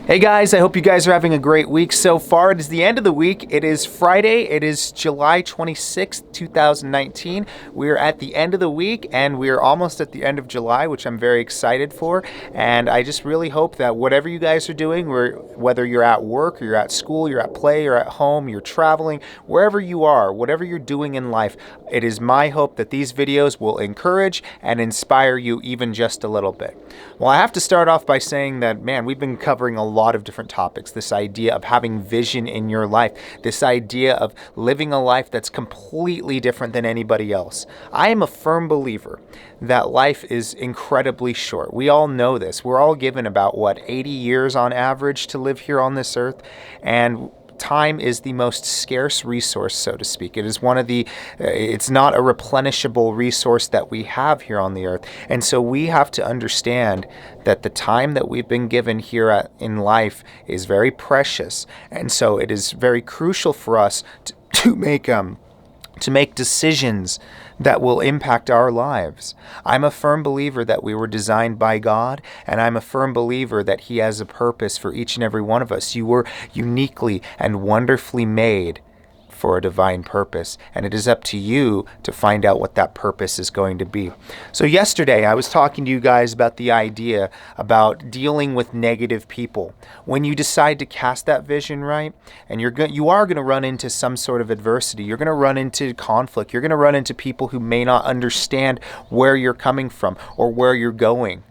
Hey guys, I hope you guys are having a great week so far. It is the end of the week. It is Friday. It is July 26th, 2019. We're at the end of the week and we're almost at the end of July, which I'm very excited for. And I just really hope that whatever you guys are doing, whether you're at work or you're at school, you're at play, you're at home, you're traveling, wherever you are, whatever you're doing in life, it is my hope that these videos will encourage and inspire you even just a little bit. Well, I have to start off by saying that, man, we've been covering a lot of different topics. This idea of having vision in your life, this idea of living a life that's completely different than anybody else. I am a firm believer that life is incredibly short. We all know this. We're all given about, 80 years on average to live here on this earth, and time is the most scarce resource, so to speak. It is it's not a replenishable resource that we have here on the earth. And so we have to understand that the time that we've been given here in life is very precious. And so it is very crucial for us to make decisions that will impact our lives. I'm a firm believer that we were designed by God, and I'm a firm believer that He has a purpose for each and every one of us. You were uniquely and wonderfully made for a divine purpose, and it is up to you to find out what that purpose is going to be. So yesterday I was talking to you guys about the idea about dealing with negative people. When you decide to cast that vision, right, and you are going to run into some sort of adversity, you're going to run into conflict, you're going to run into people who may not understand where you're coming from or where you're going.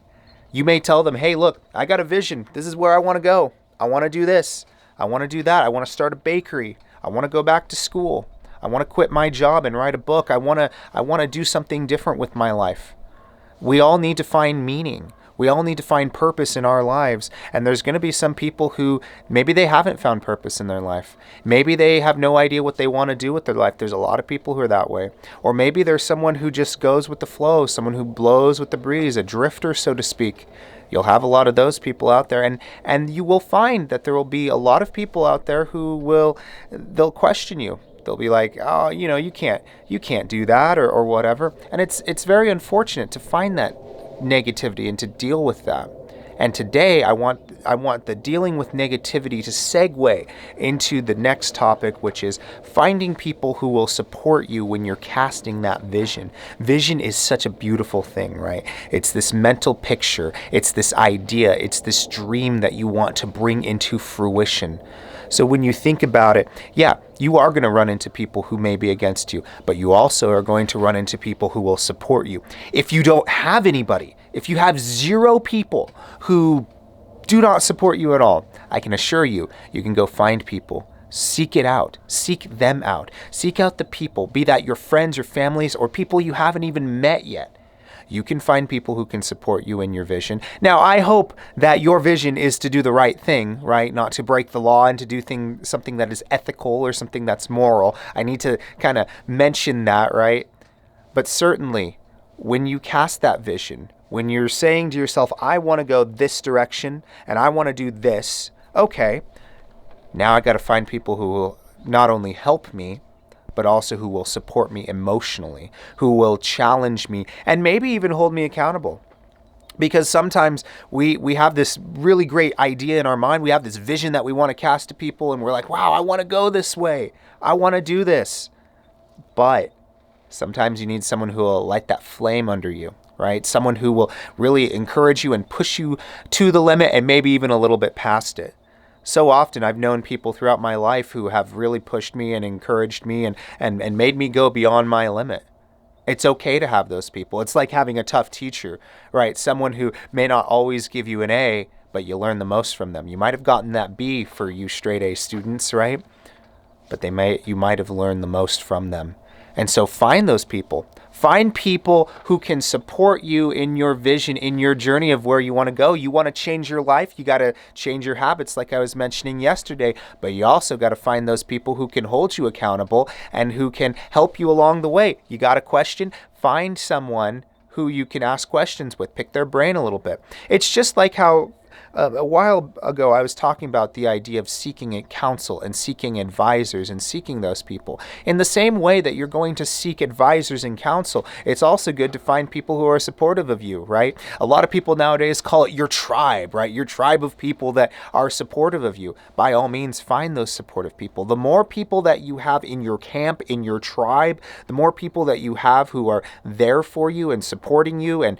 You may tell them, hey, look, I got a vision. This is where I want to go. I want to do this. I want to do that. I want to start a bakery. I want to go back to school. I want to quit my job and write a book. I want to do something different with my life. We all need to find meaning. We all need to find purpose in our lives. And there's going to be some people who maybe they haven't found purpose in their life. Maybe they have no idea what they want to do with their life. There's a lot of people who are that way. Or maybe there's someone who just goes with the flow, someone who blows with the breeze, a drifter, so to speak. You'll have a lot of those people out there, and you will find that there will be a lot of people out there they'll question you. They'll be like, oh, you can't do that or whatever. And it's very unfortunate to find that negativity and to deal with that. And today I want the dealing with negativity to segue into the next topic, which is finding people who will support you when you're casting that vision. Vision is such a beautiful thing, right? It's this mental picture, it's this idea, it's this dream that you want to bring into fruition. So when you think about it, yeah, you are going to run into people who may be against you, but you also are going to run into people who will support you. If you don't have anybody, if you have zero people who do not support you at all, I can assure you, you can go find people. Seek it out. Seek them out. Seek out the people, be that your friends or families or people you haven't even met yet. You can find people who can support you in your vision. Now, I hope that your vision is to do the right thing, right? Not to break the law and to do something that is ethical or something that's moral. I need to kind of mention that, right? But certainly, when you cast that vision, when you're saying to yourself, I want to go this direction and I want to do this, okay, now I got to find people who will not only help me, but also who will support me emotionally, who will challenge me, and maybe even hold me accountable. Because sometimes we have this really great idea in our mind, we have this vision that we want to cast to people, and we're like, wow, I want to go this way, I want to do this. But sometimes you need someone who will light that flame under you, right? Someone who will really encourage you and push you to the limit and maybe even a little bit past it. So often I've known people throughout my life who have really pushed me and encouraged me and made me go beyond my limit. It's okay to have those people. It's like having a tough teacher, right? Someone who may not always give you an A, but you learn the most from them. You might have gotten that B for you straight A students, right? But you might have learned the most from them. And so find those people. Find people who can support you in your vision, in your journey of where you want to go. You want to change your life, you got to change your habits like I was mentioning yesterday, but you also got to find those people who can hold you accountable and who can help you along the way. You got a question? Find someone who you can ask questions with. Pick their brain a little bit. It's just like how a while ago, I was talking about the idea of seeking counsel and seeking advisors and seeking those people. In the same way that you're going to seek advisors and counsel, it's also good to find people who are supportive of you, right? A lot of people nowadays call it your tribe, right? Your tribe of people that are supportive of you. By all means, find those supportive people. The more people that you have in your camp, in your tribe, the more people that you have who are there for you and supporting you, and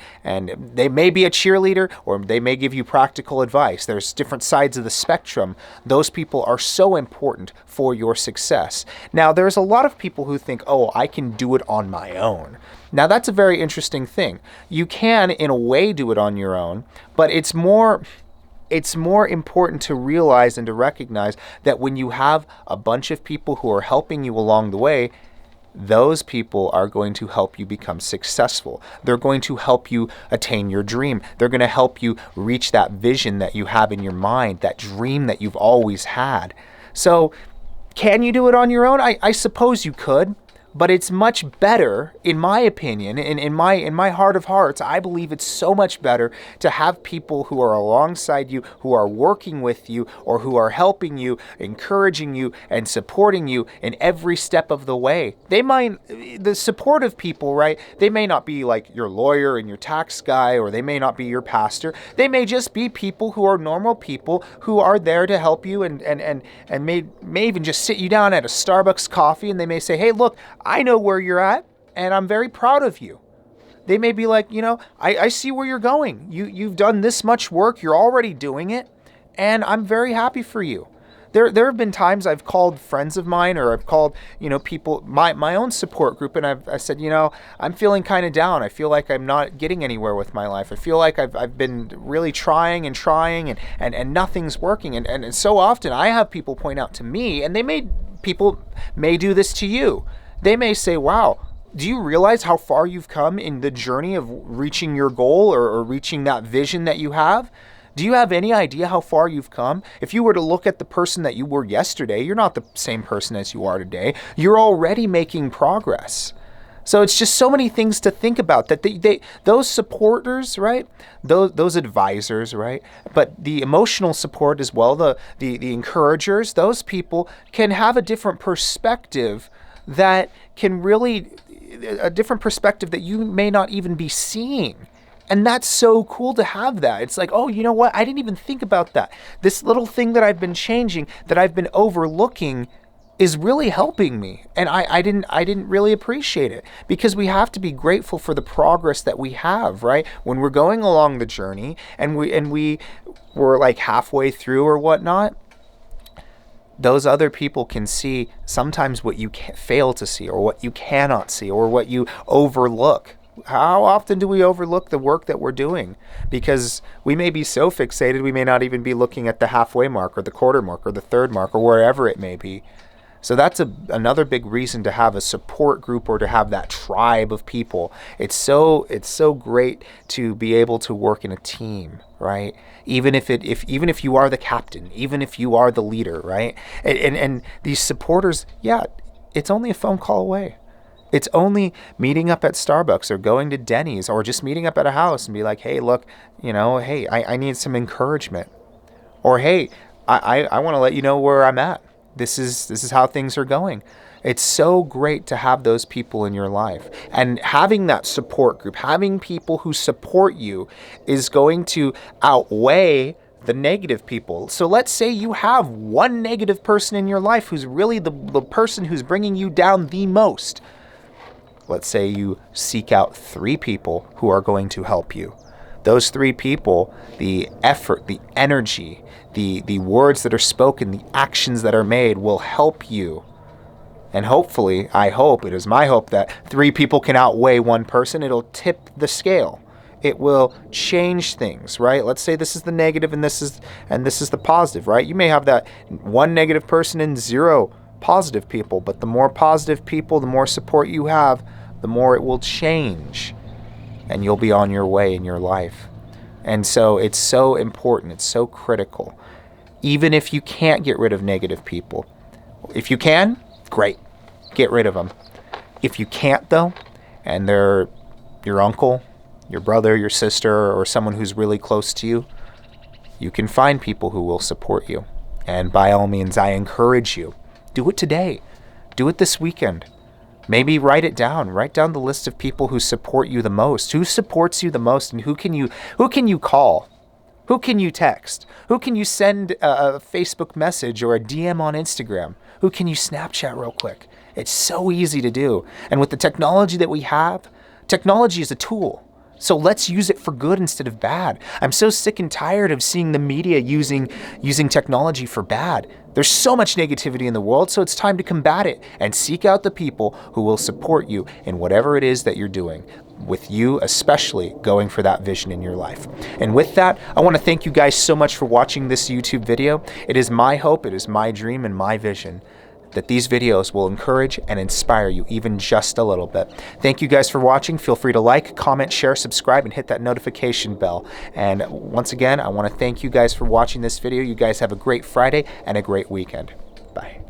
they may be a cheerleader or they may give you practical advice. There's different sides of the spectrum. Those people are so important for your success. Now, there's a lot of people who think, oh, I can do it on my own. Now, that's a very interesting thing. You can, in a way, do it on your own, but it's more important to realize and to recognize that when you have a bunch of people who are helping you along the way, those people are going to help you become successful. They're going to help you attain your dream. They're going to help you reach that vision that you have in your mind, that dream that you've always had. So, can you do it on your own? I suppose you could. But it's much better, in my opinion, in my heart of hearts, I believe it's so much better to have people who are alongside you, who are working with you, or who are helping you, encouraging you, and supporting you in every step of the way. The supportive people, right? They may not be like your lawyer and your tax guy, or they may not be your pastor. They may just be people who are normal people who are there to help you and may even just sit you down at a Starbucks coffee, and they may say, hey, look, I know where you're at, and I'm very proud of you. They may be like, I see where you're going. You've done this much work. You're already doing it, and I'm very happy for you. There have been times I've called friends of mine, or I've called, people, my own support group, and I said, I'm feeling kind of down. I feel like I'm not getting anywhere with my life. I feel like I've been really trying and nothing's working. And so often I have people point out to me, and people may do this to you. They may say, wow, do you realize how far you've come in the journey of reaching your goal or reaching that vision that you have? Do you have any idea how far you've come? If you were to look at the person that you were yesterday, you're not the same person as you are today. You're already making progress. So it's just so many things to think about, that those supporters, right? Those advisors, right? But the emotional support as well, the encouragers, those people can have a different perspective that can really, a different perspective that you may not even be seeing. And that's so cool to have that. It's like, oh, you know what? I didn't even think about that. This little thing that I've been changing, that I've been overlooking, is really helping me. And I didn't really appreciate it, because we have to be grateful for the progress that we have, right? When we're going along the journey and we were like halfway through or whatnot, those other people can see sometimes what you fail to see, or what you cannot see, or what you overlook. How often do we overlook the work that we're doing? Because we may be so fixated, we may not even be looking at the halfway mark or the quarter mark or the third mark or wherever it may be. So that's another big reason to have a support group, or to have that tribe of people. It's so great to be able to work in a team, right? Even if you are the captain, even if you are the leader, right? And these supporters, yeah, it's only a phone call away. It's only meeting up at Starbucks or going to Denny's, or just meeting up at a house and be like, hey, look, hey, I need some encouragement. Or, hey, I want to let you know where I'm at. This is how things are going. It's so great to have those people in your life. And having that support group, having people who support you, is going to outweigh the negative people. So let's say you have one negative person in your life who's really the person who's bringing you down the most. Let's say you seek out 3 people who are going to help you. Those 3 people, the effort, the energy, the words that are spoken, the actions that are made will help you. And hopefully, it is my hope that 3 people can outweigh one person. It'll tip the scale. It will change things, right? Let's say this is the negative and this is the positive, right? You may have that one negative person and 0 positive people, but the more positive people, the more support you have, the more it will change, and you'll be on your way in your life. And so it's so important, it's so critical. Even if you can't get rid of negative people, if you can, great, get rid of them. If you can't though, and they're your uncle, your brother, your sister, or someone who's really close to you, you can find people who will support you. And by all means, I encourage you, do it today. Do it this weekend. Maybe write it down. Write down the list of people who support you the most. Who supports you the most, and who can you call? Who can you text? Who can you send a Facebook message or a DM on Instagram? Who can you Snapchat real quick? It's so easy to do. And with the technology that we have, technology is a tool. So let's use it for good instead of bad. I'm so sick and tired of seeing the media using technology for bad. There's so much negativity in the world, so it's time to combat it and seek out the people who will support you in whatever it is that you're doing, with you especially going for that vision in your life. And with that, I want to thank you guys so much for watching this YouTube video. It is my hope, it is my dream and my vision that these videos will encourage and inspire you even just a little bit. Thank you guys for watching. Feel free to like, comment, share, subscribe, and hit that notification bell. And once again, I want to thank you guys for watching this video. You guys have a great Friday and a great weekend. Bye.